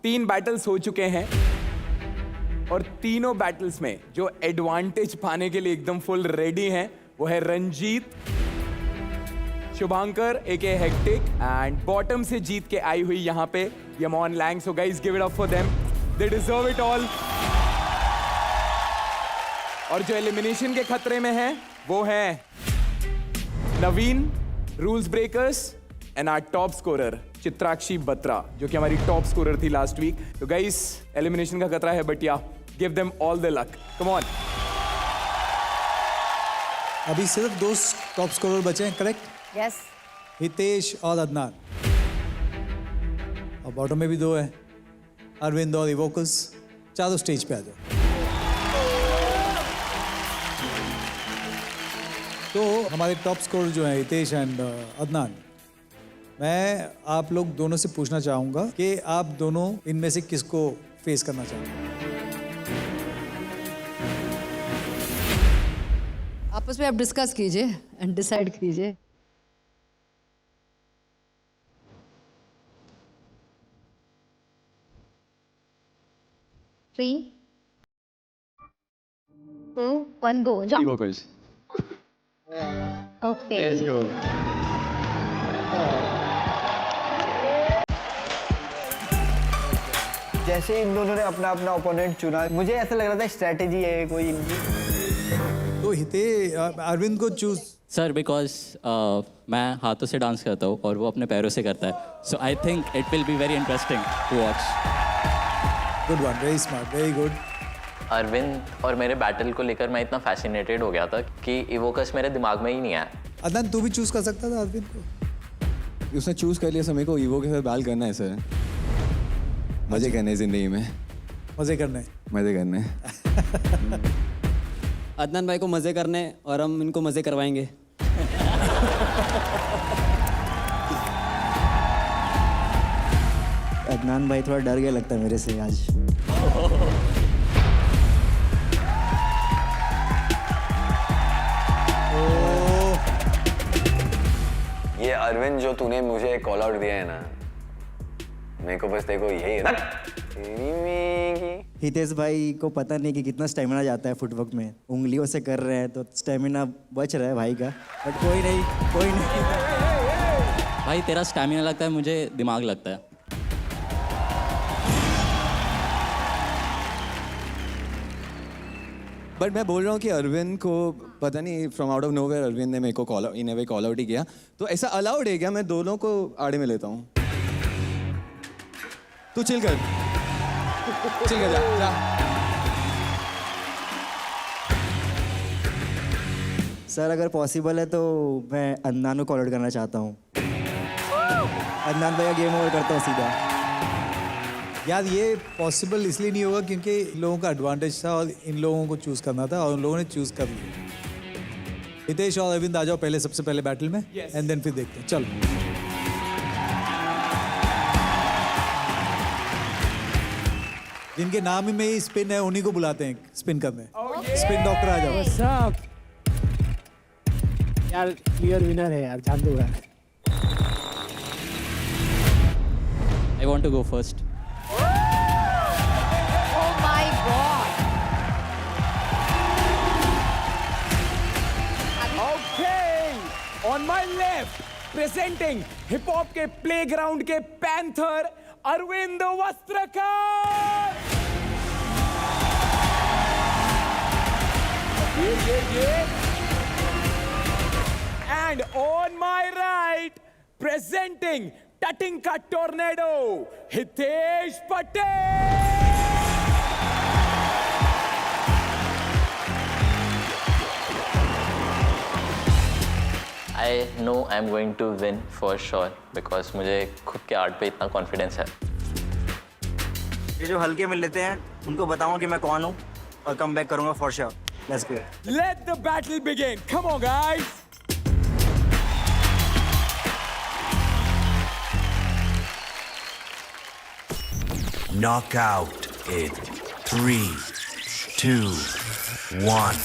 तीन बैटल्स हो चुके हैं और तीनों बैटल्स में जो एडवांटेज पाने के लिए एकदम फुल रेडी हैं वो है Ranjit, Shubhankar AK hectic and bottom से जीत के आई हुई यहाँ पे यमोन लैंग. So guys give it up for them, they deserve it all. और जो एलिमिनेशन के खतरे में है वो है Naveen, rules breakers and our top scorer Chitrakshi Batra जो कि हमारी टॉप स्कोरर थी लास्ट वीक. तो गाइस एलिमिनेशन का खतरा है but yeah give them all the luck. Come on. अभी सिर्फ दो टॉप स्कोरर बचे हैं, करेक्ट? यस. हितेश और अदनान. और बॉटम में भी दो है, अरविंद और इवोकस. चारों स्टेज पे आ जाओ. तो हमारे टॉप स्कोरर जो हैं हितेश एंड अदनान, मैं आप लोग दोनों से पूछना चाहूंगा कि आप दोनों इनमें से किसको फेस करना चाहते हैं. आपस में आप डिस्कस कीजिए एंड डिसाइड कीजिए. Three, two, one, go. Jump. Vocals. Okay. Let's go. जैसे इन दोनों ने अपना अपना ओपोनेंट चुना, मुझे ऐसा लग रहा था स्ट्रेटेजी है कोई इनकी. तो अरविंद को चूज. सर बिकॉज मैं हाथों से डांस करता हूँ और वो अपने पैरों से करता है, so I think it will be very interesting to watch. Good one, very smart, very good. Arvind और मेरे बैटल को लेकर मैं इतना फैसिनेटेड हो गया था कि इवोकस मेरे दिमाग में ही नहीं आया. अदनान तू भी चूज कर सकता था अरविंद को. उसने चूज कर लिया सर, मेरे को ईवो के साथ बैल करना है सर. मजे करने हैं जिंदगी में. मजे करने. मजे करने. अदनान भाई को मजे करने और हम इनको मजे करवाएंगे. अदनान भाई थोड़ा डर गया लगता है मेरे से आज. ये अरविंद जो तूने मुझे कॉल आउट दिया है ना, मेरे को बस देखो यही है. हितेश भाई को पता नहीं कि कितना स्टेमिना जाता है फुटवर्क में. उंगलियों से कर रहे हैं तो स्टेमिना बच रहा है भाई का. बट कोई नहीं, कोई नहीं. भाई तेरा स्टैमिना लगता है, मुझे दिमाग लगता है. बट मैं बोल रहा हूँ कि अरविंद को पता नहीं from out of nowhere Arvind ने मेरे को call in way call out ही किया. तो ऐसा अलाउड है क्या? मैं दोनों को आड़े में लेता हूँ. तू चिल कर, चिल कर, जा. सर अगर पॉसिबल है तो मैं अदनान को कॉल आउट करना चाहता हूँ. अदनान भैया गेम ओवर करता हूँ सीधा. यार ये पॉसिबल इसलिए नहीं होगा क्योंकि इन लोगों का एडवांटेज था और इन लोगों को चूज करना था और उन लोगों ने चूज कर लिया. हितेश और अरविंद आ जाओ पहले, सबसे पहले बैटल में एंड देन फिर देखते हैं. चलो जिनके नाम में ही स्पिन है उन्हीं को बुलाते हैं स्पिन करने. स्पिन डॉक्टर आ जाओ. यार क्लियर विनर है यार, जान दो. I want to go first. Oh my God. Okay, on my left, presenting hip hop के प्लेग्राउंड के panther Arvind Vastrakar. And on my right, presenting tutting का tornado Hitesh Patel. I know I am going to win for sure because मुझे खुद के art पे इतना confidence है. ये जो हल्के में लेते हैं उनको बताऊंगा कि मैं कौन हूँ और कम बैक करूंगा for sure. Let's go. Let the battle begin. Come on, guys. Knockout in 3, 2, 1.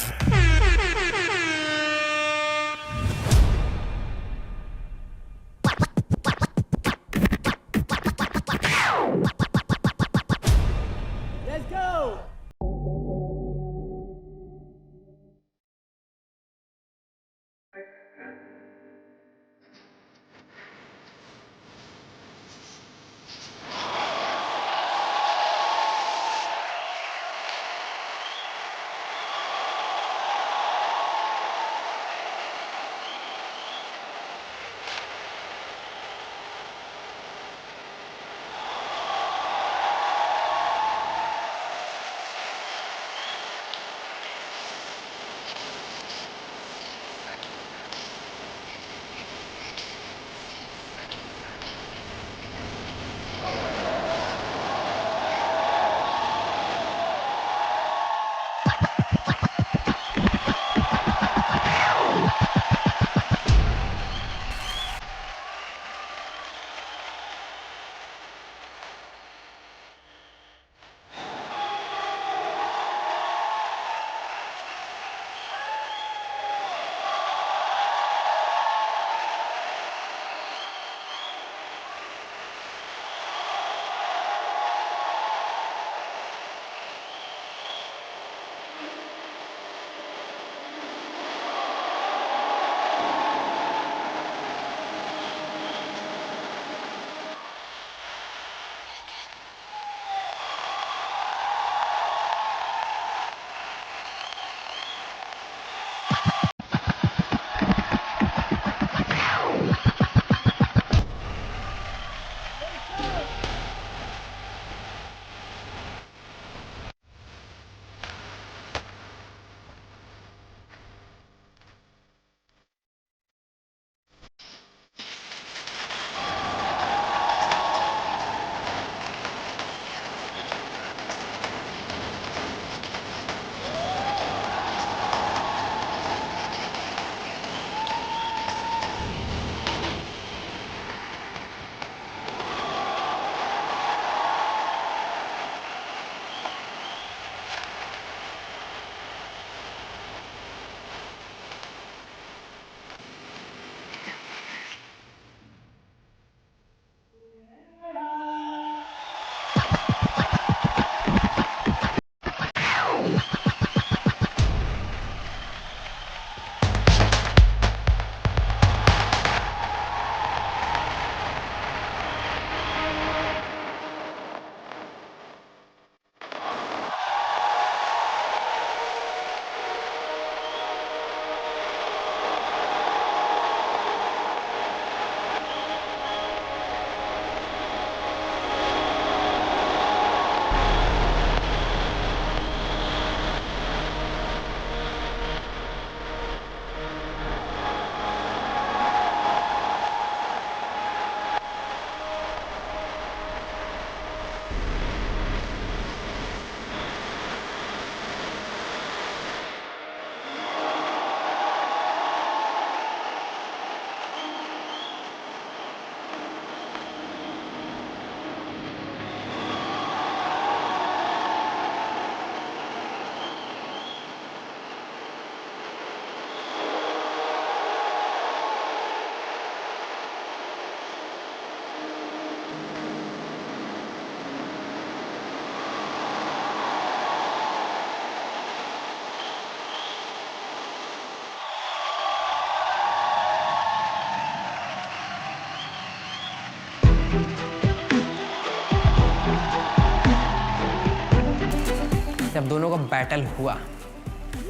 जब दोनों का बैटल हुआ,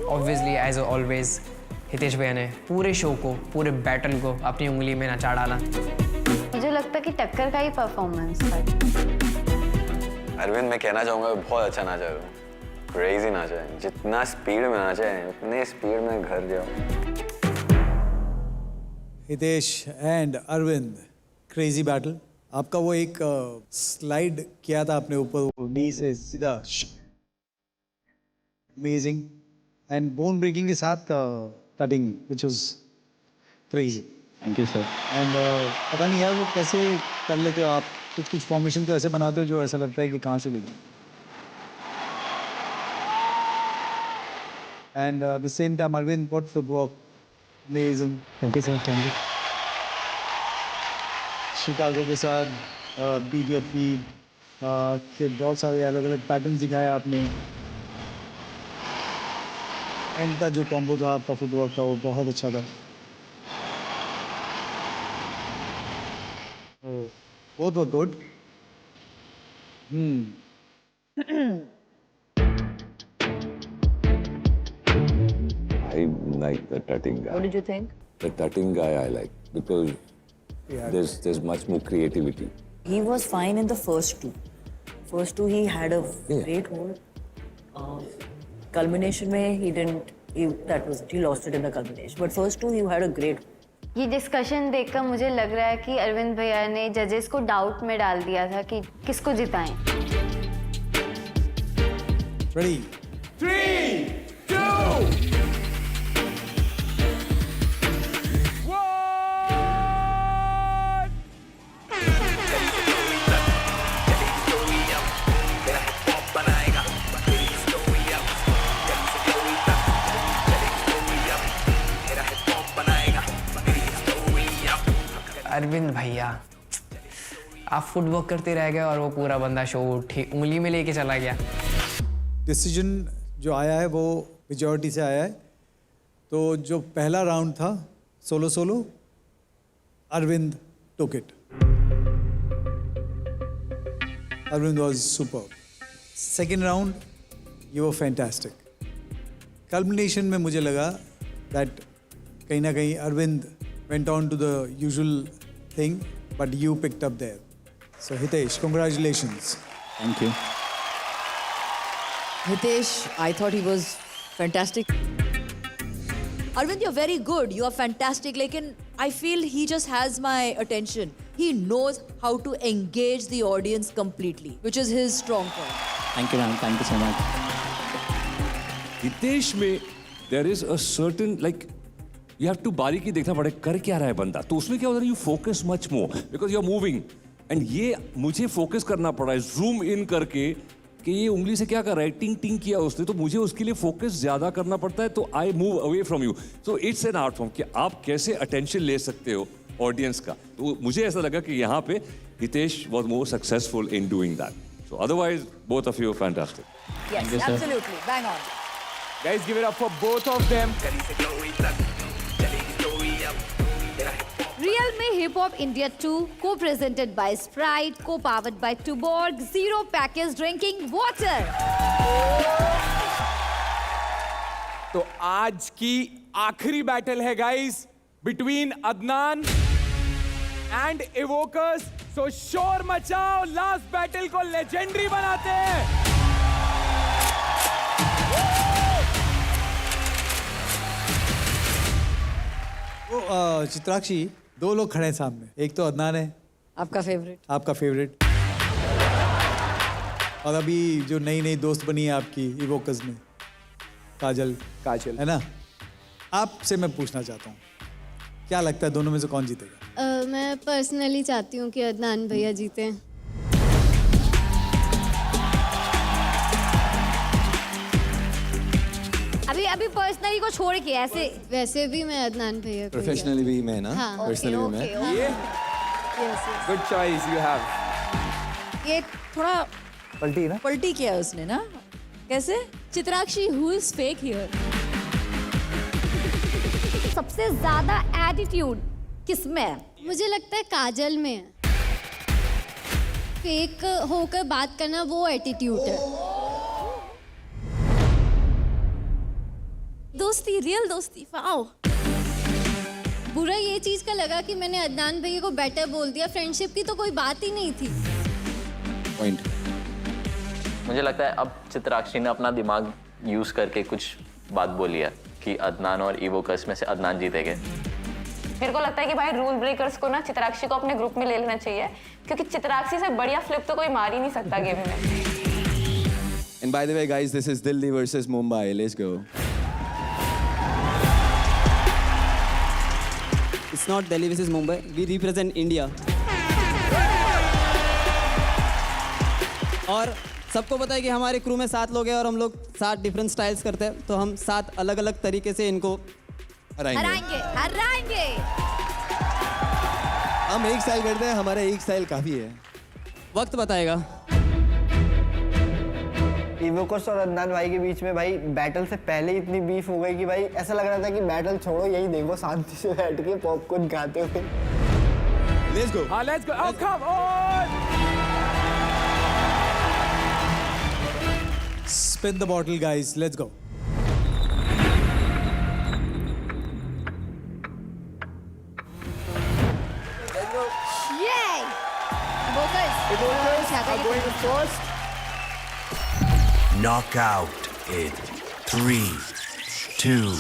ऑब्वियसली एज ऑलवेज हितेश भैया ने पूरे शो को, पूरे बैटल को अपनी उंगली में नचा डाला। मुझे लगता है कि टक्कर का ही परफॉर्मेंस था। अरविंद, मैं कहना चाहूँगा बहुत अच्छा नाचा है, क्रेजी नाचा है। जितना स्पीड में नाचा है उतने स्पीड में घर जाओ। Hitesh and Arvind, crazy battle. आपका वो एक स्लाइड किया था आपने ऊपर, नी से सीधा, अमेजिंग, एंड बोन ब्रेकिंग के साथ cutting, which was crazy. Thank you sir. And पता नहीं यार वो कैसे कर लेते हो आप, कुछ फॉर्मेशन तो ऐसे बनाते हो जो ऐसा लगता है कि कहाँ से लेंगे। And the same time Arvind, what the work, amazing. Thank you sir, thank you. Chicago के साथ BBFP के बहुत सारे अलग अलग पैटर्न्स दिखाए आपने। एंड का जो कॉम्बो था आपका फुटवर्क का, वो बहुत अच्छा था। बहुत बहुत good. I like the tutting guy. What did you think? The tutting guy I like because there's much more creativity. He was fine in the first two. First two he had a great hold. Culmination में he didn't. He lost it in the culmination. But first two he had a great. ये discussion देखकर मुझे लग रहा है कि अरविंद भैया ने जजेस को डाउट में डाल दिया था कि किसको जिताएं। रेडी? 3, 2, 1। अरविंद भैया, आप फुटवर्क करते रह गए और वो पूरा बंदा शो ठीक उंगली में लेके चला गया। डिसीजन जो आया है वो मेजॉरिटी से आया है। तो जो पहला राउंड था solo, Arvind took it. Arvind was super. Second round you were fantastic. Culmination में मुझे लगा दैट कहीं ना कहीं Arvind went on to the usual thing, but you picked up there. So Hitesh, congratulations. Thank you. Hitesh, I thought he was fantastic. Arvind, you're very good. You are fantastic. Lekin I feel he just has my attention. He knows how to engage the audience completely, which is his strong point. Thank you, ma'am. Thank you so much. Hitesh में there is a certain like you have to बारीकी देखना पड़े कर क्या रहा है बंदा, तो उसमें क्या होता है, you focus much more because you are moving, and ये मुझे फोकस करना पड़ा है जूम इन करके कि ये उंगली से क्या कर रहा है, टिंग टिंग किया उसने, तो मुझे उसके लिए फोकस ज्यादा करना पड़ता है, तो I move away from you. So it's an art form कि आप कैसे अटेंशन ले सकते हो ऑडियंस का। तो मुझे ऐसा लगा कि यहाँ पे Hitesh was more successful in doing that. So otherwise both of you fantastic. Yes, absolutely. Bang on. Guys, give it up for both of them. Real में Hip Hop India 2 co-presented by Sprite, co-powered by Tuborg, Zero Packaged Drinking Water. तो आज की आखिरी battle है guys between Adnan and इवोकर्स। सो शोर मचाओ, last battle को legendary बनाते हैं। चित्राक्षी, दो लोग खड़े हैं सामने, एक तो अदनान है आपका फेवरेट। आपका फेवरेट, और अभी जो नई नई दोस्त बनी है आपकी इवोकस में, काजल है ना। आपसे मैं पूछना चाहता हूँ, क्या लगता है दोनों में से कौन जीतेगा? मैं पर्सनली चाहती हूँ कि अदनान भैया जीते। अभी पर्सनली को छोड़ के ऐसे वैसे भी मैं अदनान भैया को प्रोफेशनली भी मैं ना, पर्सनली भी मैं। ये गुड चॉइस यू हैव। ये थोड़ा पलटी ना, पलटी किया उसने ना। कैसे? Chitrakshi, who is fake here? सबसे ज्यादा एटीट्यूड किसमें है? मुझे लगता है काजल में है। फेक होकर बात करना वो एटीट्यूड है। दोस्ती रियल दोस्ती वाओ। बुरा ये चीज का लगा कि मैंने अदनान भैया को बेटर बोल दिया, फ्रेंडशिप की तो कोई बात ही नहीं थी। पॉइंट। मुझे लगता है अब चित्राक्षी ने अपना दिमाग यूज करके कुछ बात बोली है कि अदनान और इवोकस में से अदनान जीतेंगे। मेरे को लगता है कि भाई रूल ब्रेकर्स को ना चित्राक्षी को अपने ग्रुप में ले लेना चाहिए, क्योंकि चित्राक्षी से बढ़िया फ्लिप तो कोई मार ही नहीं सकता गेम में। And by the way, guys, this is Delhi versus Mumbai. Let's go. It's not Delhi versus Mumbai. We represent India. और सबको पता है कि हमारे क्रू में 7 लोग हैं और हम लोग 7 डिफरेंट स्टाइल्स करते हैं, तो हम 7 अलग अलग तरीके से इनको हराएंगे हराएंगे। हम एक स्टाइल करते हैं, हमारा एक स्टाइल काफी है। वक्त बताएगा। इवोकस और अदनान भाई के बीच में भाई बैटल से पहले इतनी बीफ हो गई कि भाई ऐसा लग रहा था कि बैटल छोड़ो, यही देखो शांति से बैठ के पॉपकॉर्न खाते हुए। Let's go. हाँ, let's go. Oh, come on. Spin the bottle, guys. Let's go. Yay! Focus. are going first. Knockout in 3, 2,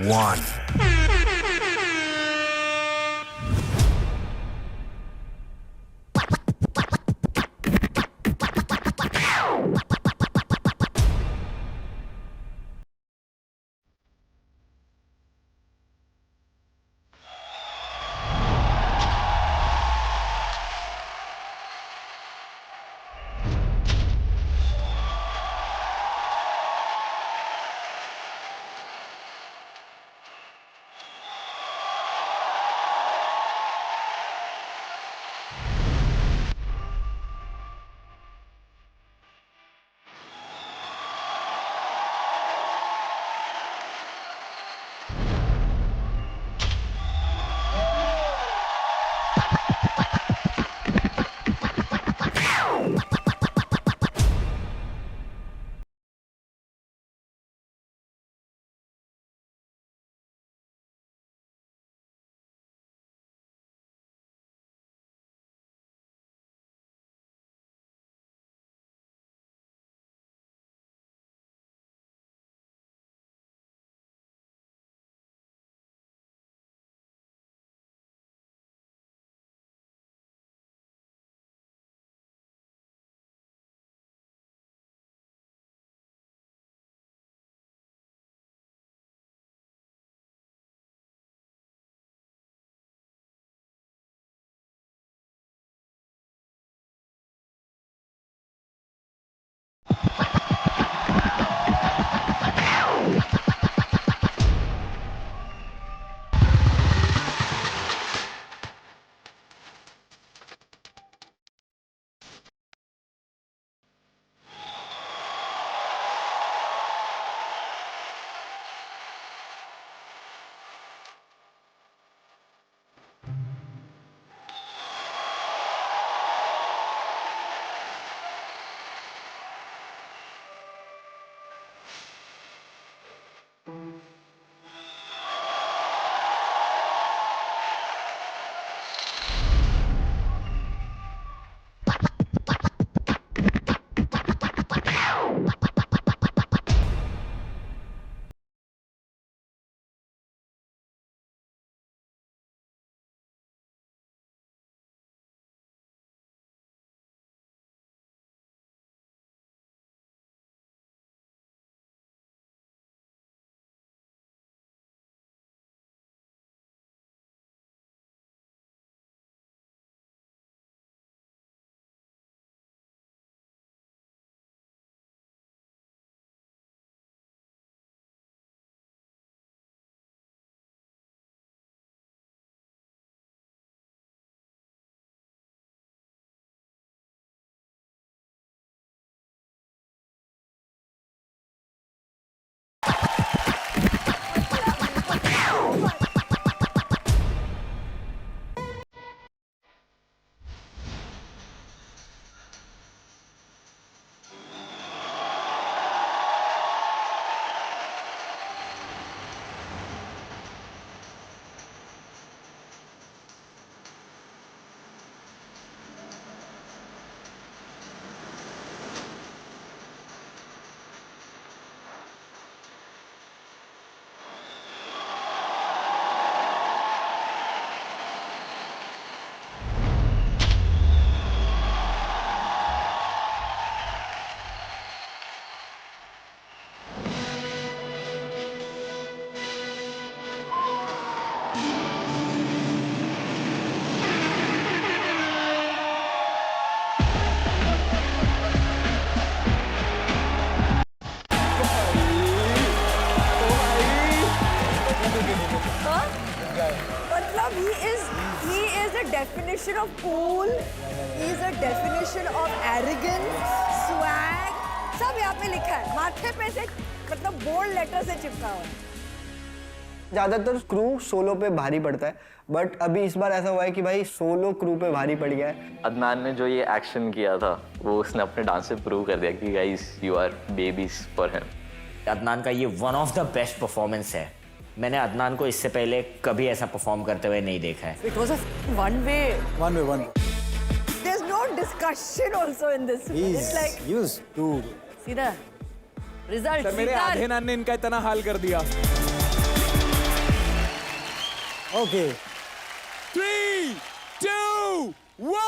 1. मतलब he is a definition of cool. He is a definition of arrogance, swag. सब यहाँ पे लिखा है, माथे पे से मतलब बोल्ड लेटर से चिपका हुआ है। ज्यादातर क्रू सोलो पे भारी पड़ता है, बट अभी इस बार ऐसा हुआ है कि भाई सोलो क्रू पे भारी पड़ गया है। अदनान ने जो ये एक्शन किया था वो उसने अपने डांस से प्रूव कर दिया कि guys you are babies for him. Adnan का ये one of the best performance है। मैंने अदनान को इससे पहले कभी ऐसा परफॉर्म करते हुए नहीं देखा है। It was a one way. There's no discussion also in this. It's like used to सीधा result. सर मेरे आधे नान ने इनका इतना हाल कर दिया। Okay. 3, 2, 1.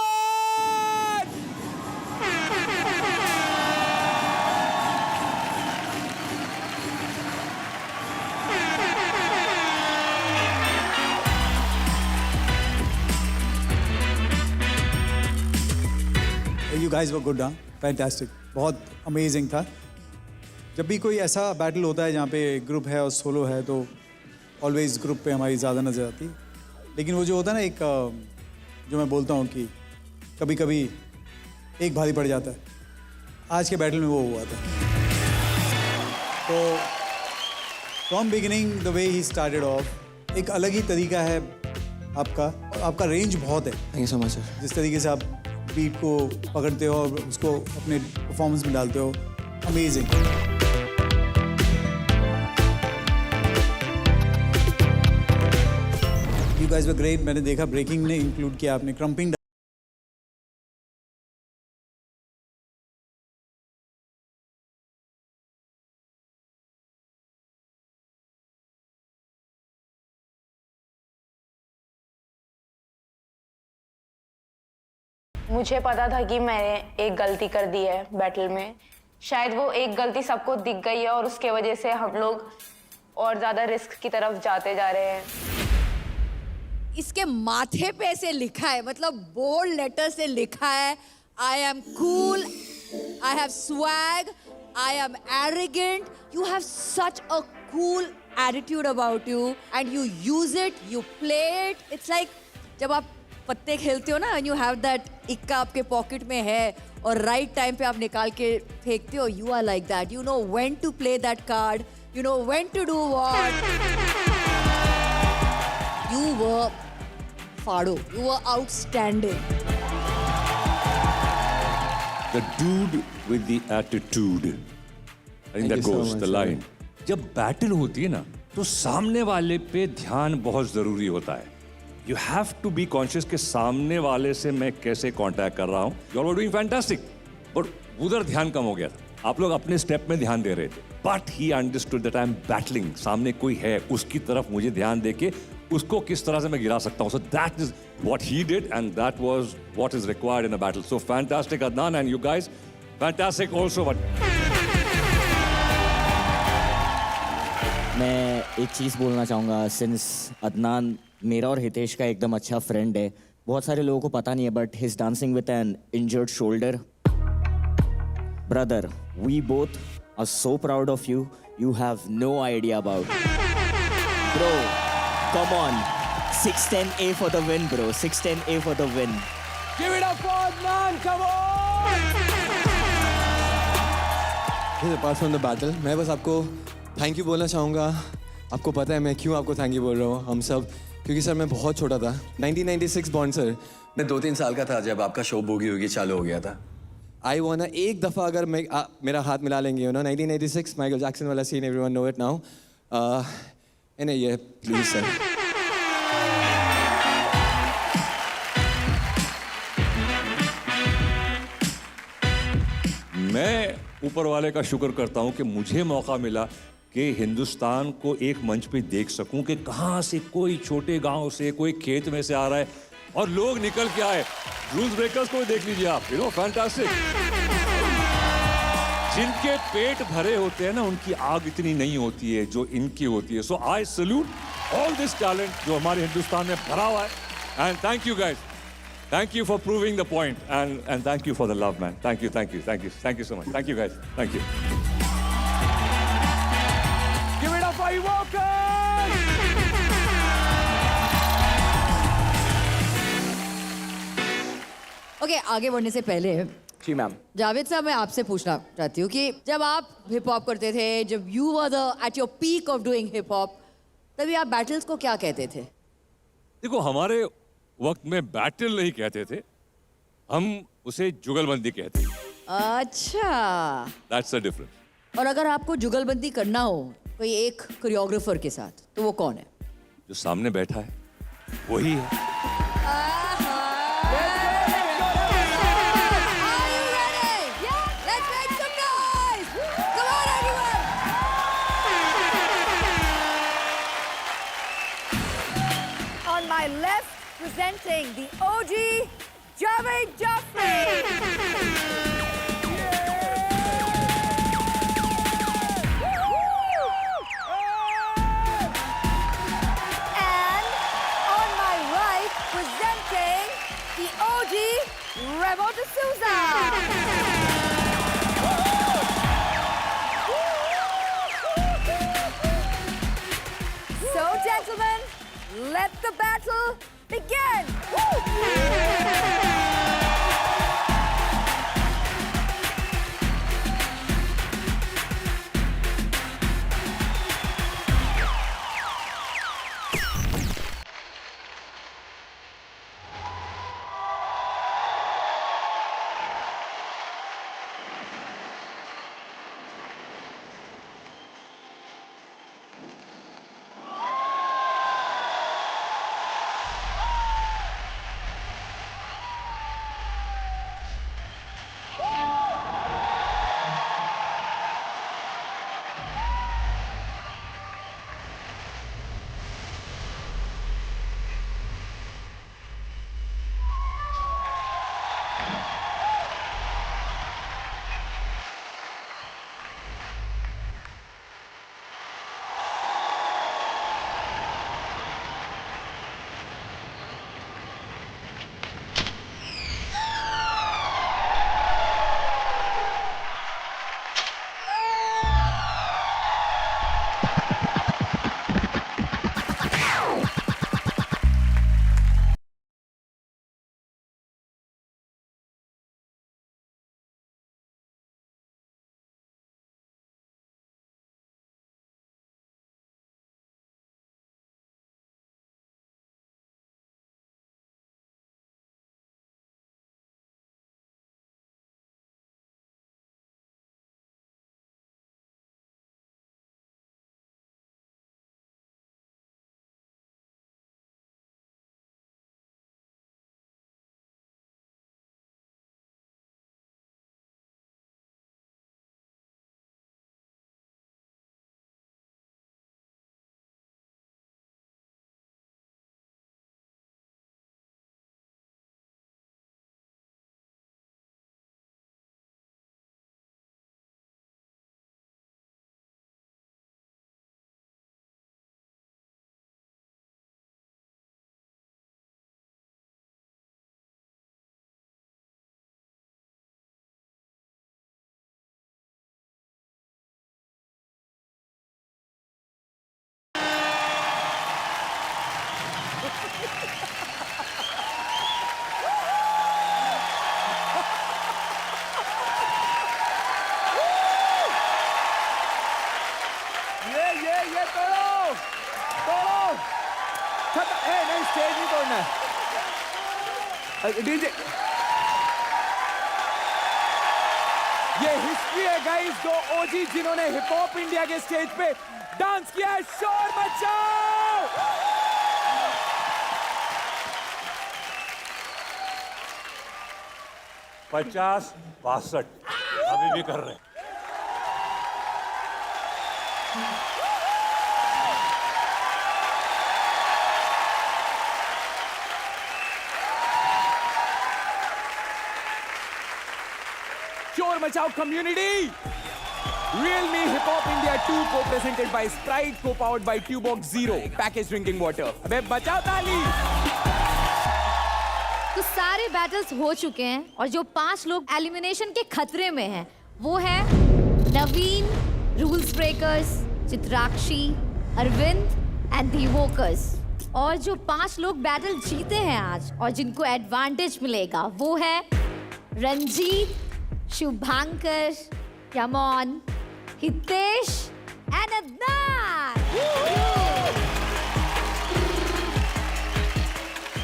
You guys were good, huh? Fantastic. बहुत अमेजिंग था। जब भी कोई ऐसा बैटल होता है जहाँ पे ग्रुप है और सोलो है तो ऑलवेज ग्रुप पे हमारी ज़्यादा नज़र आती। लेकिन वो जो होता है ना एक जो मैं बोलता हूँ कि कभी कभी एक भारी पड़ जाता है, आज के बैटल में वो हुआ था। तो from beginning the way he started off एक अलग ही तरीका है आपका रेंज बहुत है। Thank you so much sir. जिस तरीके से आप बीट को पकड़ते हो और उसको अपने परफॉर्मेंस में डालते हो, amazing. You guys were great. मैंने देखा ब्रेकिंग ने इंक्लूड किया आपने, क्रम्पिंग मुझे पता था कि मैंने एक गलती कर दी है बैटल में। शायद वो एक गलती सबको दिख गई है और उसके वजह से हम लोग और ज्यादा रिस्क की तरफ जाते जा रहे हैं। इसके माथे पे ऐसे लिखा है, मतलब बोल्ड लेटर से लिखा है, I am cool, I have swag, I am arrogant, you have such a cool attitude about you and you use it, you play it. It's like जब आप पत्ते खेलते हो ना, एंड यू हैव दैट इक्का आपके पॉकेट में है और राइट टाइम पे आप निकाल के फेंकते हो। You are like that, you know when to play that card, you know when to do what. You were फाड़ो, you were outstanding. The dude with the attitude. I think that goes the line. जब battle होती है ना तो सामने वाले पे ध्यान बहुत जरूरी होता है। You have to be conscious कि सामने वाले से मैं कैसे कांटेक्ट कर रहा हूँ। You all were doing fantastic, but उधर ध्यान कम हो गया था। आप लोग अपने स्टेप में ध्यान दे रहे थे। But he understood that I am battling. सामने कोई है, उसकी तरफ मुझे ध्यान दे के उसको किस तरह से मैं गिरा सकता हूँ। So that is what he did, and that was what is required in a battle. So fantastic, Adnan, and you guys, fantastic also. But मैं एक चीज़ बोलना चाहूँगा। सिंस अदनान मेरा और हितेश का एकदम अच्छा फ्रेंड है, बहुत सारे लोगों को पता नहीं है, but he is dancing with an injured shoulder. Brother, we both are so proud of you, you have no idea about. Bro, come on, 610A for the win, bro. 610A for the win. Give it up for Adnan, come on! Apart from the battle, मैं बस आपको thank you बोलना चाहूँगा। आपको पता है मैं क्यों आपको थैंक यू बोल रहा हूँ। हम सब, क्योंकि सर मैं बहुत छोटा था। 1996 बॉन्ड सर, मैं 2-3 साल का था जब आपका शो बूगी वूगी चालू हो गया था। आई वाना एक दफ़ा अगर मैं मेरा हाथ मिला लेंगे, 1986 माइकल जैक्सन वाला सीन, एवरीवन नो इट नाउ। इन्हें ये प्लीज सर। मैं ऊपर वाले का शुक्र करता हूँ कि मुझे मौका मिला कि हिंदुस्तान को एक मंच पे देख सकूं कि कहाँ से कोई छोटे गांव से, कोई खेत में से आ रहा है और लोग निकल के आए। रूल्स ब्रेकर्स को देख लीजिए आप, यू नो, फैंटास्टिक। जिनके पेट भरे होते हैं ना, उनकी आग इतनी नहीं होती है जो इनकी होती है। So I salute all this talent जो हमारे हिंदुस्तान में भरा हुआ है, and thank you guys, thank you for proving the point, and thank you for the love man. Thank you so much, thank you guys, thank you. Give it up for Evoker! Okay, आगे बढ़ने से पहले जी ma'am. Javed साहब, मैं आपसे पूछना चाहती हूँ कि जब आप हिप हॉप करते थे, जब you were at your peak of doing hip hop, तभी आप बैटल्स को क्या कहते थे? देखो, हमारे वक्त में बैटल नहीं कहते थे, हम उसे जुगलबंदी कहते थे। अच्छा, दैट्स द डिफरेंस। और अगर आपको जुगलबंदी करना हो कोई एक कोरियोग्राफर के साथ, तो वो कौन है? जो सामने बैठा है वही है। On my left, presenting the OG, Javed Jaffrey. And on my right, presenting the OG, Remo D'Souza. So, gentlemen, let the battle begin! ये तोड़ो खत्म। नहीं, स्टेज नहीं तोड़ना है। डीजे, ये हिस्ट्री है गाइस, दो ओजी जिन्होंने हिप हॉप इंडिया के स्टेज पे डांस किया है। शोर मचाओ। 50-62 अभी भी कर रहे हैं। शोर मचाओ community. Real Me Hip Hop India 2 co-presented by Sprite, co-powered by Tubox Zero, packaged drinking water. अबे बचाओ ताली। तो सारे बैटल्स हो चुके हैं और जो 5 लोग एलिमिनेशन के खतरे में हैं वो है Naveen, rules breakers, Chitrakshi, Arvind and the Evokers. और जो 5 लोग बैटल जीते हैं आज और जिनको एडवांटेज मिलेगा वो है रंजीत, शुभांकर, यमन, हितेश एंड अदनान।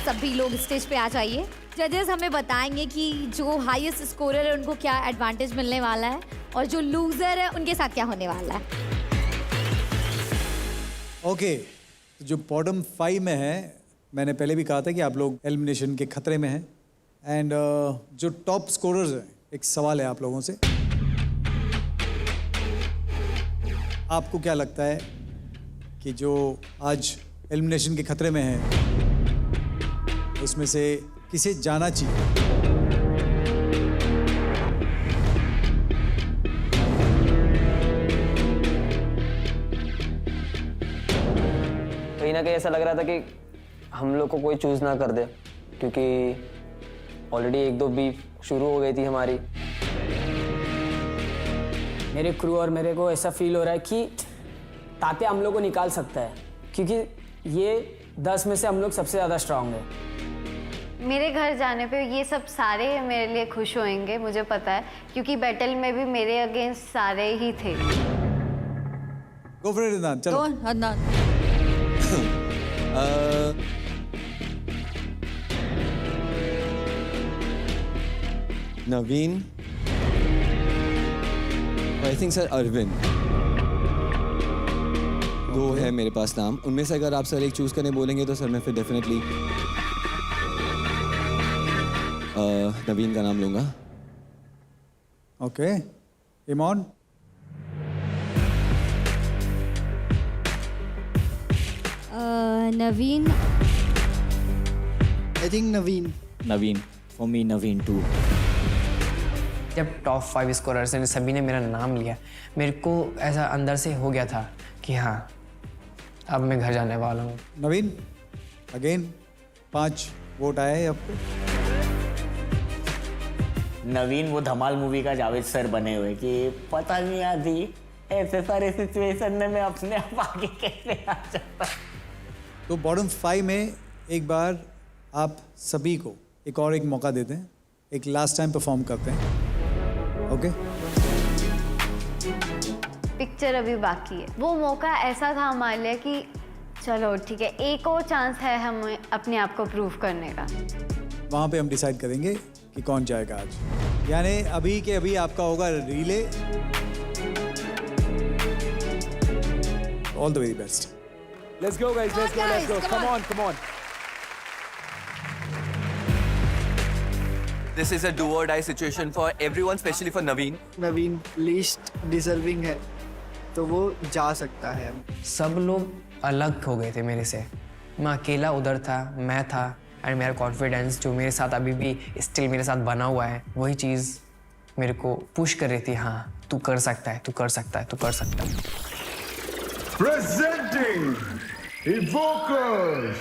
सभी लोग स्टेज पे आ जाइए। जजेस हमें बताएंगे कि जो हाईएस्ट स्कोरर है उनको क्या एडवांटेज मिलने वाला है और जो लूजर है उनके साथ क्या होने वाला है। ओके, जो बॉटम 5 में है, मैंने पहले भी कहा था कि आप लोग एलिमिनेशन के खतरे में हैं। एंड जो टॉप स्कोरर्स हैं, एक सवाल है आप लोगों से, आपको क्या लगता है कि जो आज एलिमिनेशन के खतरे में हैं उसमें से किसे जाना चाहिए? कहीं ना कहीं ऐसा लग रहा था कि हम लोग को कोई चूज ना कर दे, क्योंकि ऑलरेडी 1-2 बीफ शुरू हो गई थी हमारी। मेरे क्रू और मेरे को ऐसा फील हो रहा है कि तात्या हम लोग को निकाल सकता है, क्योंकि ये 10 में से हम लोग सबसे ज़्यादा स्ट्रांग है। मेरे घर जाने पे ये सब सारे मेरे लिए खुश होंगे, मुझे पता है, क्योंकि बैटल में भी मेरे अगेंस्ट सारे ही थे। गो फॉर इट अदनान, चलो। अदनान। नवीन, आई थिंक सर अरविंद, वो है मेरे पास नाम। उनमें से अगर आप सर एक चूज करने बोलेंगे तो सर मैं फिर डेफिनेटली नवीन का नाम लूंगा। Okay, Imon. Naveen. I think Naveen. Naveen, for me Naveen too. जब टॉप 5 स्कोरर्स ने सभी ने मेरा नाम लिया, मेरे को ऐसा अंदर से हो गया था कि हाँ अब मैं घर जाने वाला हूँ। नवीन, अगेन 5 वोट आए आपको। नवीन वो धमाल मूवी का जावेद सर बने हुए कि पता नहीं आती ऐसे सारे सिचुएशन में मैं अपने आप आगे कैसे आ जाता। तो बॉटम 5 में एक बार आप सभी को एक मौका देते हैं, एक लास्ट टाइम परफॉर्म करते हैं। ओके, पिक्चर अभी बाकी है। वो मौका ऐसा था हमारे लिए कि चलो ठीक है, एक और चांस है हमें अपने आप को प्रूव करने का। वहाँ पे हम डिसाइड करेंगे कि कौन जाएगा आज। यानी अभी के अभी आपका होगा relay. All the very best. Let's go, guys. Let's go. Let's go. Come on, come on. This is a do or die situation for everyone, especially for Naveen. Naveen least deserving है, तो वो जा सकता है। सब लोग अलग हो गए थे मेरे से। मैं अकेला उधर था, मैं था, और मेरा कॉन्फिडेंस जो मेरे साथ अभी भी स्टिल मेरे साथ बना हुआ है, वही चीज़ मेरे को पुश कर रही थी। हाँ तू कर सकता है, तू कर सकता है, तू कर सकता है। Presenting Evokers.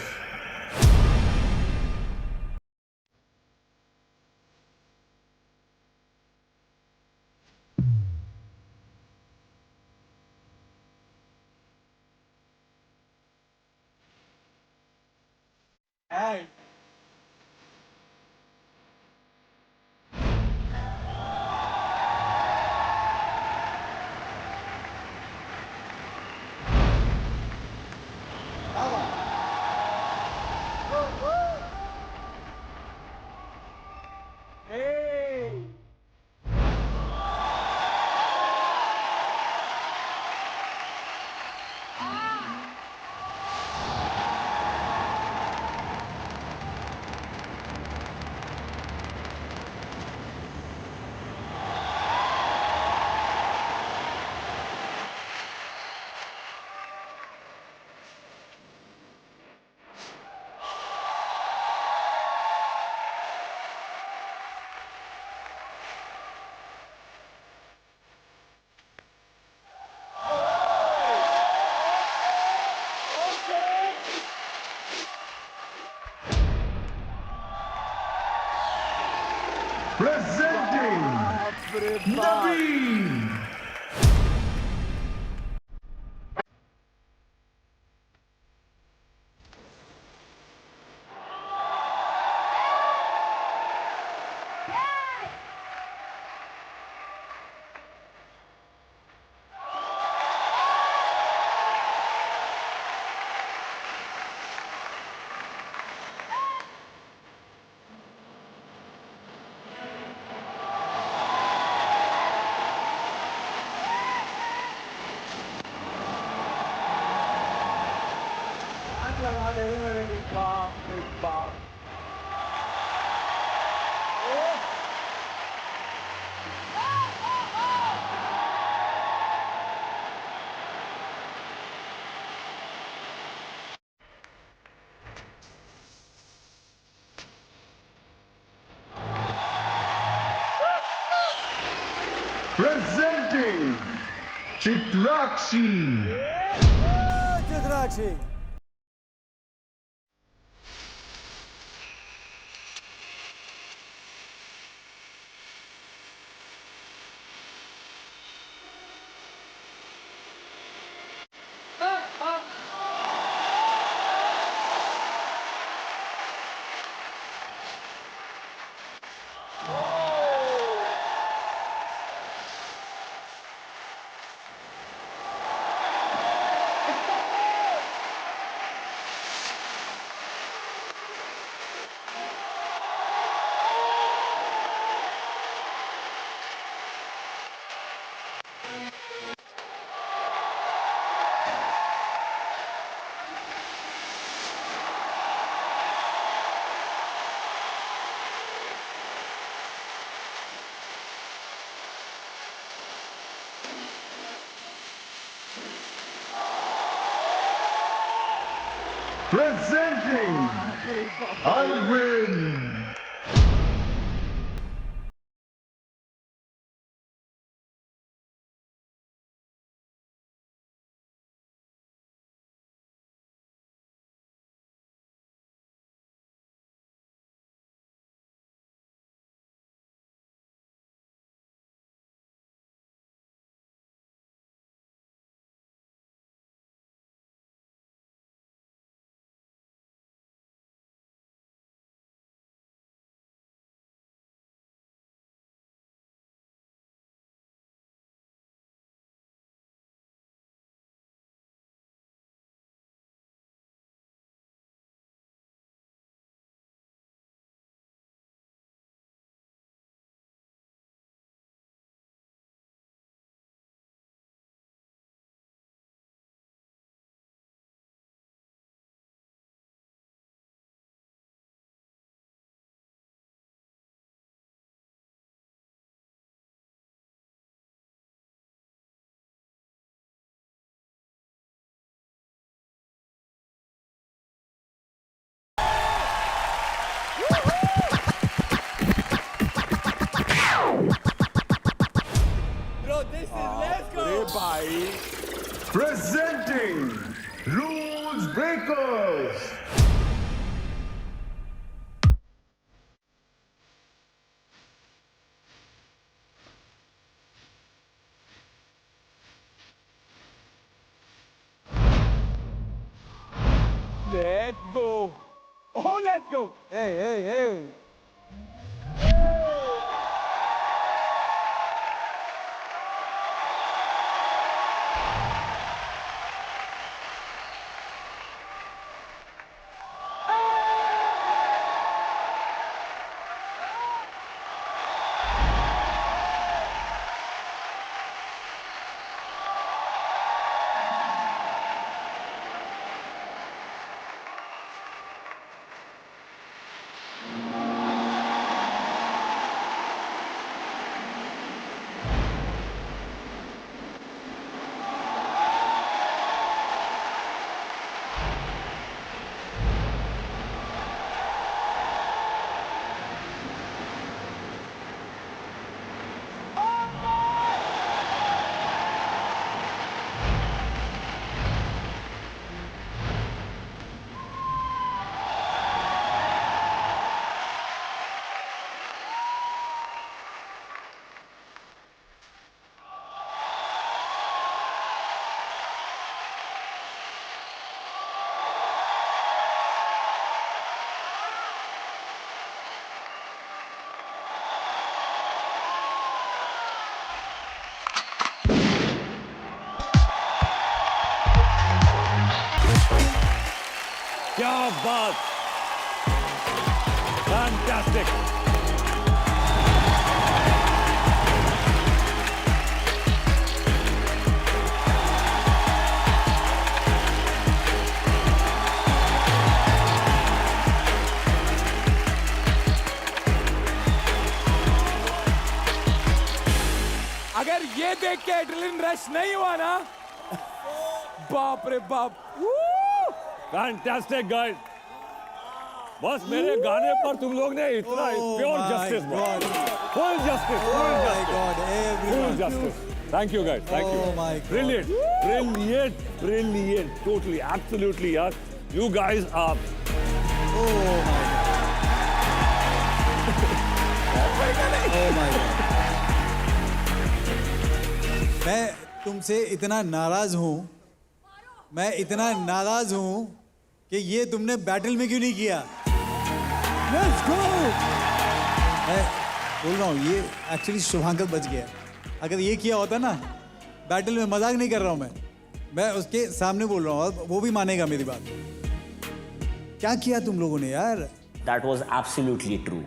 Presenting Naveen. Presenting Chitrakshi. Chitrakshi. Presenting Alvin. Presenting Rules Breakers. Let's go. Oh, let's go. Hey, hey, hey. क्या बात, फैंटास्टिक। अगर ये देख के एड्रेनलिन रश नहीं हुआ ना, बाप रे बाप। Fantastic guys. बस मेरे गाने पर तुम लोग ने इतना pure justice, full justice, full justice. Thank you guys, thank you. Brilliant, brilliant, brilliant, totally, absolutely यार, यू गाइस आर। मैं तुमसे इतना नाराज हूं, मैं इतना नाराज हूं कि ये तुमने बैटल में क्यों नहीं किया। Let's go! मैं बोल रहा हूँ ये एक्चुअली शुभांकर बच गया। अगर ये किया होता ना बैटल में, मजाक नहीं कर रहा हूँ मैं उसके सामने बोल रहा हूँ और वो भी मानेगा मेरी बात। क्या किया तुम लोगों ने यार। That was absolutely true.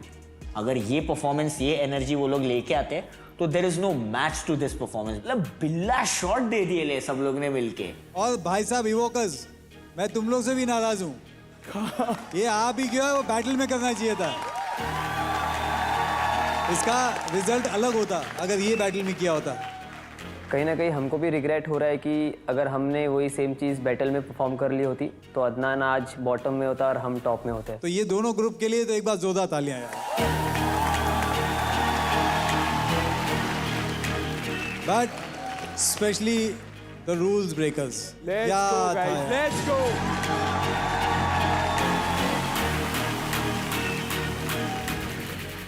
अगर ये परफॉर्मेंस, ये एनर्जी वो लोग लेके आते तो there is no match to this performance. मतलब बिल्ला शॉट दे दिए ले सब लोग ने मिलके। और भाई साहब इवोकर्स, मैं तुम लोग से भी नाराज हूँ। ये आप ही क्यों है, वो बैटल में करना चाहिए था। इसका रिजल्ट अलग होता अगर ये बैटल में किया होता। कहीं ना कहीं हमको भी रिग्रेट हो रहा है कि अगर हमने वही सेम चीज़ बैटल में परफॉर्म कर ली होती तो अदनान आज बॉटम में होता और हम टॉप में होते। तो ये दोनों ग्रुप के लिए तो एक बार जोरदार तालियां यार। But specially the rules breakers. Let's go guys, let's go.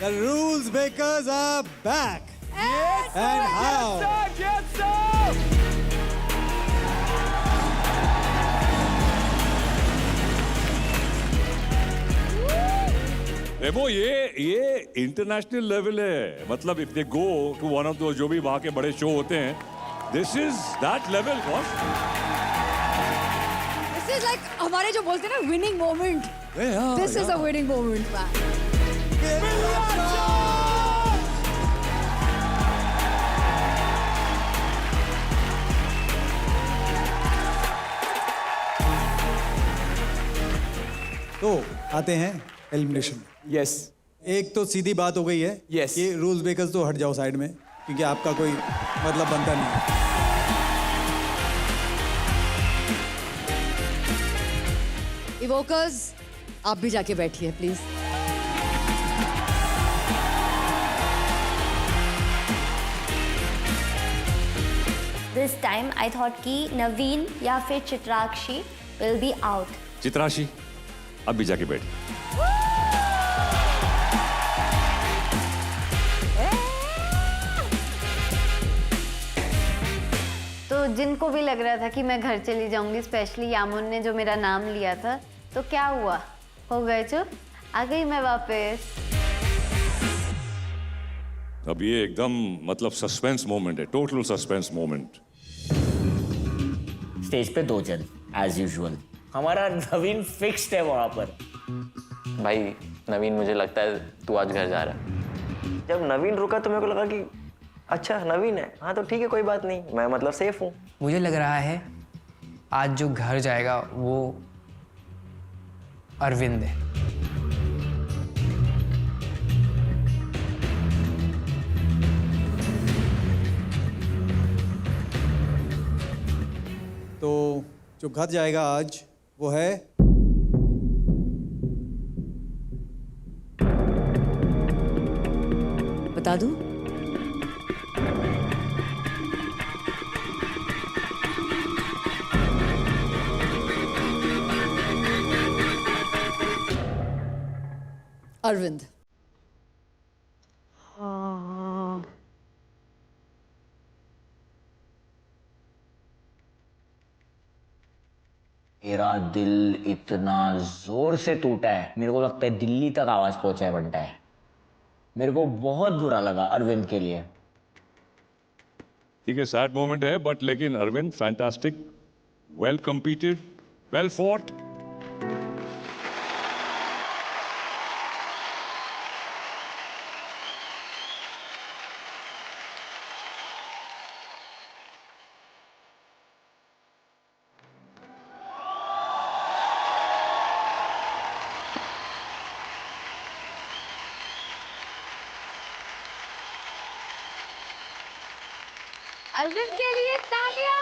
The rules breakers are back. Yes, And sir, how? Yes, sir, yes, sir. Remo, ये इंटरनेशनल लेवल है। मतलब if they go to one of those जो भी वहां के बड़े show होते हैं, this is that level. This is like हमारे जो बोलते हैं ना winning moment. This is a winning moment, man. तो आते हैं एलिमिनेशन। यस, एक तो सीधी बात हो गई है Yes. कि रूल्स ब्रेकर्स तो हट जाओ साइड में, क्योंकि आपका कोई मतलब बनता नहीं है। इवोकर्स, आप भी जाके बैठिए please. This time I thought कि नवीन या फिर Chitrakshi will be out. Chitrakshi अब भी जाके बैठ। तो जिनको भी लग रहा था कि मैं घर चली जाऊंगी, स्पेशली यामुन ने जो मेरा नाम लिया था, तो क्या हुआ, हो गए चुप, आ गई मैं वापस। अब ये एकदम मतलब सस्पेंस मोमेंट है, टोटल सस्पेंस मोमेंट। स्टेज पे दो जन एज यूजुअल। हमारा नवीन फिक्स्ड है वहां पर। भाई नवीन, मुझे लगता है तू आज घर जा रहा है। जब नवीन रुका तो मेरे को लगा कि अच्छा नवीन है, हाँ तो ठीक है, कोई बात नहीं, मैं मतलब सेफ हूँ। मुझे लग रहा है आज जो घर जाएगा वो अरविंद है। तो जो घर जाएगा आज वो है बता दूं? अरविंद। मेरा दिल इतना जोर से टूटा है, मेरे को लगता है दिल्ली तक आवाज पहुंचा है बनता है। मेरे को बहुत बुरा लगा अरविंद के लिए। ठीक है, सैड मोमेंट है, बट लेकिन Arvind fantastic, well competed, well fought. Arjun के लिए तालियां।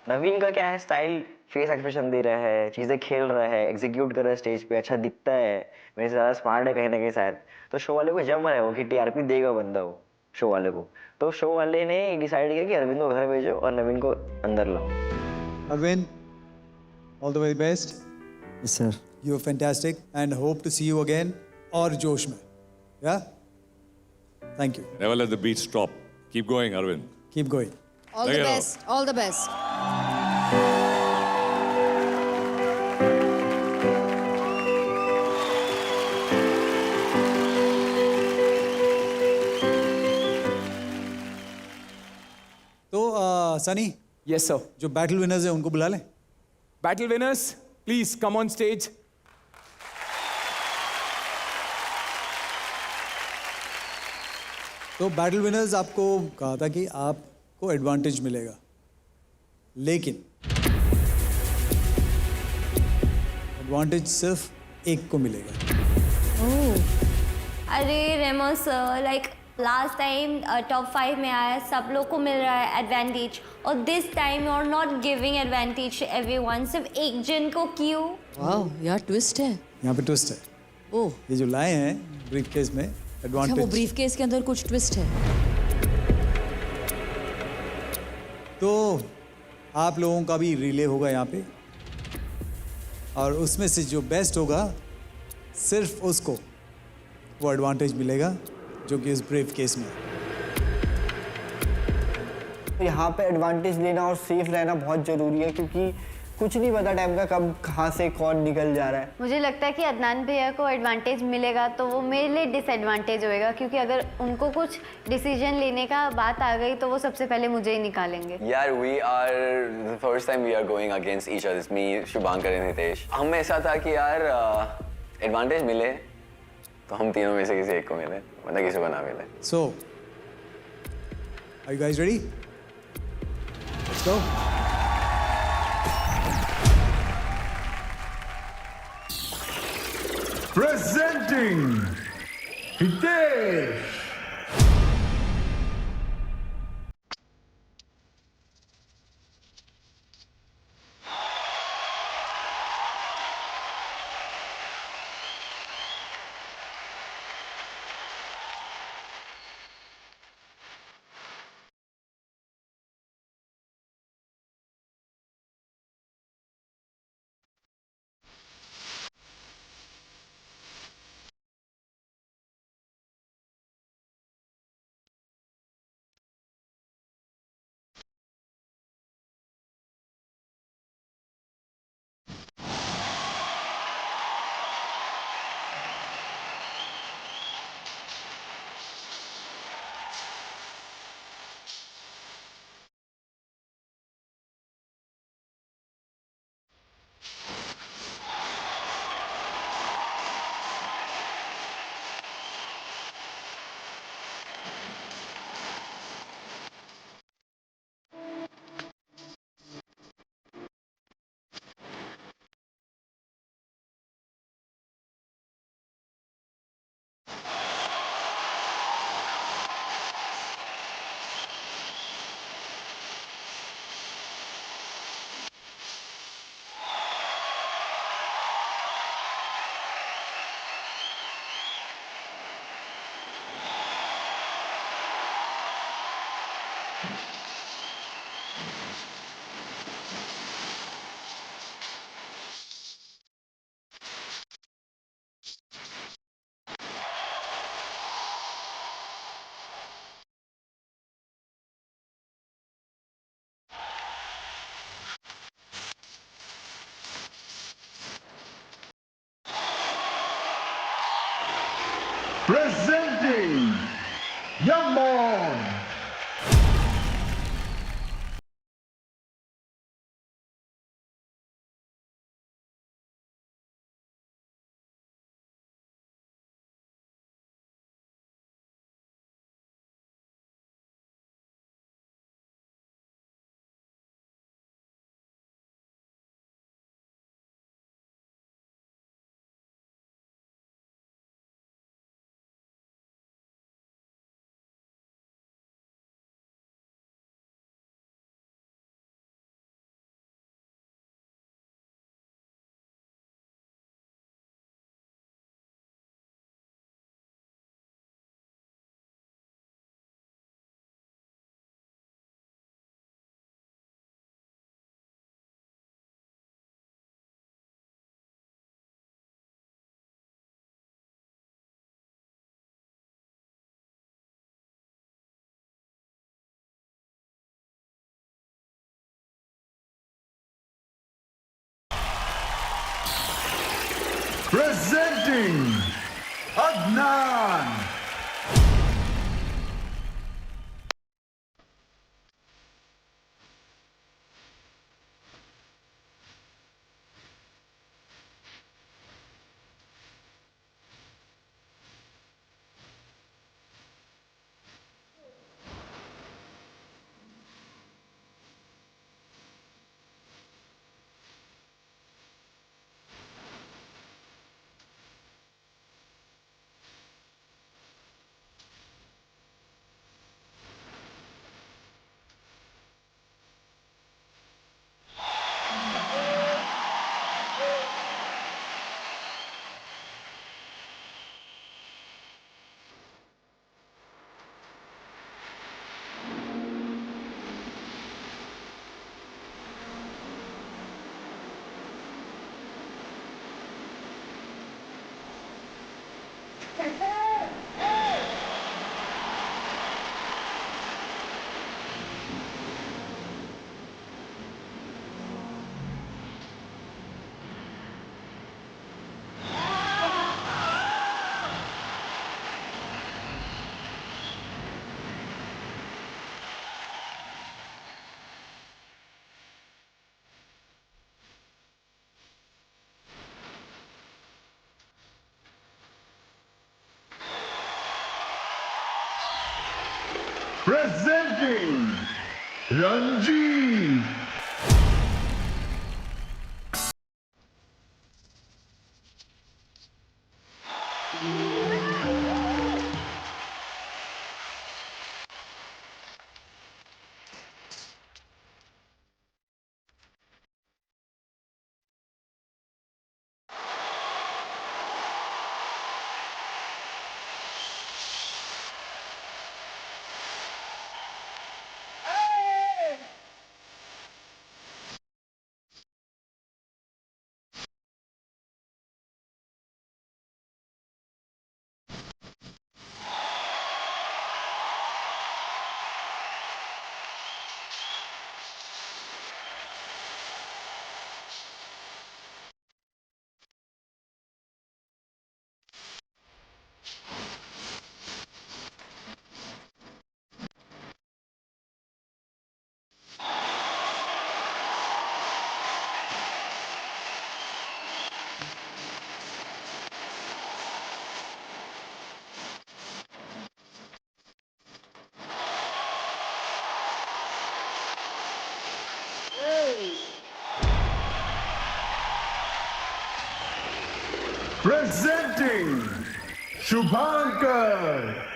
नवीन का क्या है स्टाइल, फेस एक्सप्रेशन दे रहा है, चीजें खेल रहा है, एग्जीक्यूट कर रहा है स्टेज पे, अच्छा दिखता है, मेरे से ज्यादा स्मार्ट है कहीं ना कहीं शायद, तो शो वाले को जम रहा है वो कि टीआरपी देगा बंदा वो शो वाले को, तो शो वाले ने डिसाइड किया कि अरविंद को घर भेजो और नवीन को अंदर लाओ। Arvind, all the very best. Yes, sir. You're fantastic and hope to see you again और जोश में. Yeah? Thank you. Never let the beat stop. Keep going, Arvind. Keep going. All Take the it out. best. All the best. तो Sunny, yes sir, जो battle winners हैं उनको बुला लें. Battle winners please come on stage. तो battle winners, आपको कहा था कि आपको एडवांटेज मिलेगा, लेकिन एडवांटेज सिर्फ एक को मिलेगा. अरे Remo sir, like last time top 5 में आया, सब लोग को मिल रहा है एडवांटेज, और this time you are not giving advantage to everyone, सिर्फ एक जन को क्यों? वाओ, यार ट्विस्ट है. यहाँ पे ट्विस्ट है. ओह, ये जो लाए हैं ब्रीफ केस में अच्छा, एडवांटेज. वो ब्रीफ केस के अंदर कुछ ट्विस्ट है. तो आप लोगों का भी रिले होगा यहाँ पे, और उसमें से जो बेस्ट होगा सिर्फ उसको वो एडवांटेज मिलेगा जो कि इस ब्रीफ केस में. यहाँ पे एडवांटेज लेना और सेफ रहना बहुत ज़रूरी है, क्योंकि कुछ नहीं पता टाइम का कब कहाँ से कौन निकल जा रहा है. मुझे लगता है कि अदनान भैया को एडवांटेज मिलेगा तो वो मेरे लिए डिसएडवांटेज होएगा, क्योंकि अगर उनको कुछ डिसीजन लेने का बात आ गई तो वो सबसे पहले मुझे ही निकालेंगे. यार we are the first time we are going against each other, me, Shubhankar and Hitesh. हमें ऐसा था कि यार एडवांटेज मिले तो हम तीनों में से किसी एक को मिले, मतलब किसी को ना मिले. So are you guys ready? Let's go. Presenting Hitesh. Presenting Yamon. Presenting Adnan. Presenting Ranji. Presenting Shubhankar.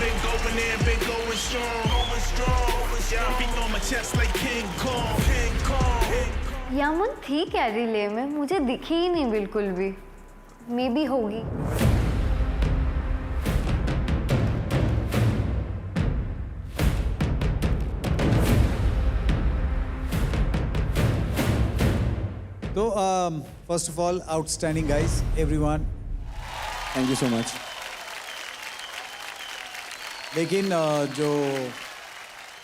been going in, been going strong. Yeah, I'm beating on my chest like King Kong. King Kong. यामन थी क्या relay में? मुझे दिखी ही नहीं बिल्कुल भी. May be होगी. तो first of all outstanding guys everyone. Thank you so much. लेकिन जो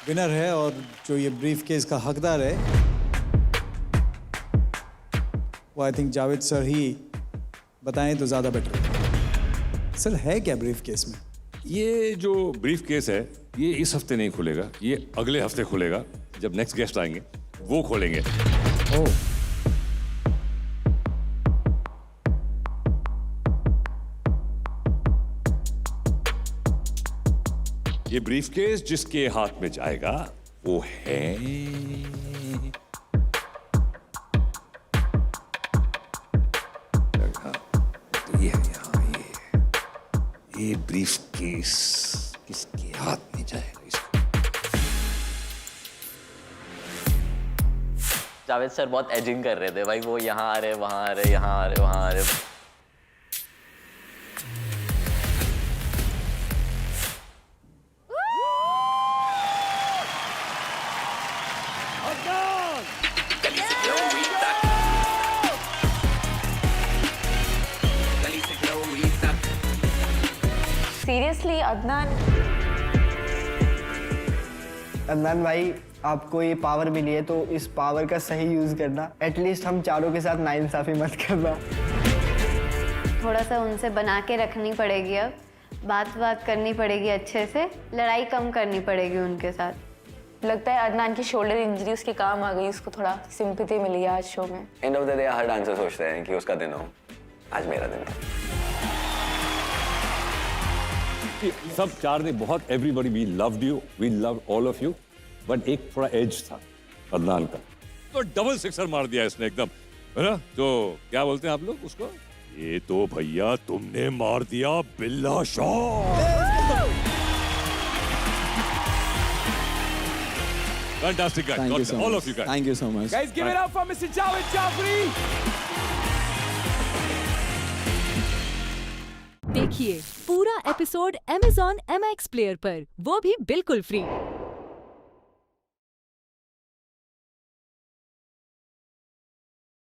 विनर है और जो ये ब्रीफ केस का हकदार है वो आई थिंक जावेद सर ही बताएं तो ज़्यादा बेटर. सर है क्या ब्रीफ केस में? ये जो ब्रीफ केस है ये इस हफ्ते नहीं खुलेगा, ये अगले हफ्ते खुलेगा जब नेक्स्ट गेस्ट आएंगे वो खोलेंगे. ओह. ये ब्रीफ केस जिसके हाथ में जाएगा वो है ये है यहाँ ये ब्रीफ केस किसके हाथ में जाएगा इसको? जावेद सर बहुत एजिंग कर रहे थे भाई, वो यहाँ आ रहे वहाँ आ रहे यहाँ आ रहे वहाँ आ रहे. सीरियसली अदनान भाई आपको ये पावर मिली है तो इस पावर का सही यूज करना. एटलीस्ट हम चारों के साथ नाइंसाफी मत करना. थोड़ा सा उनसे बना के रखनी पड़ेगी. अब बात करनी पड़ेगी अच्छे से. लड़ाई कम करनी पड़ेगी उनके साथ. लगता है अदनान की शोल्डर इंजरी उसके काम आ गई. उसको थोड़ा सिंपैथी मिली आज शो में. End of the day her dancer सोचते हैं कि उसका दिन हो. आज मेरा दिन था. सब चार ने बहुत everybody we loved you, we love all of you, but एक थोड़ा एज था अदनान का, तो डबल सिक्सर मार दिया इसने एकदम, है ना? तो क्या बोलते हैं आप लोग उसको? ये तो भैया तुमने मार दिया बिल्ला shot. Fantastic guys. Thank you so all much. of you guys. Thank you so much. Guys, give it up for Mr. Javed Jafri. देखिए पूरा एपिसोड Amazon MX प्लेयर पर, वो भी बिल्कुल फ्री.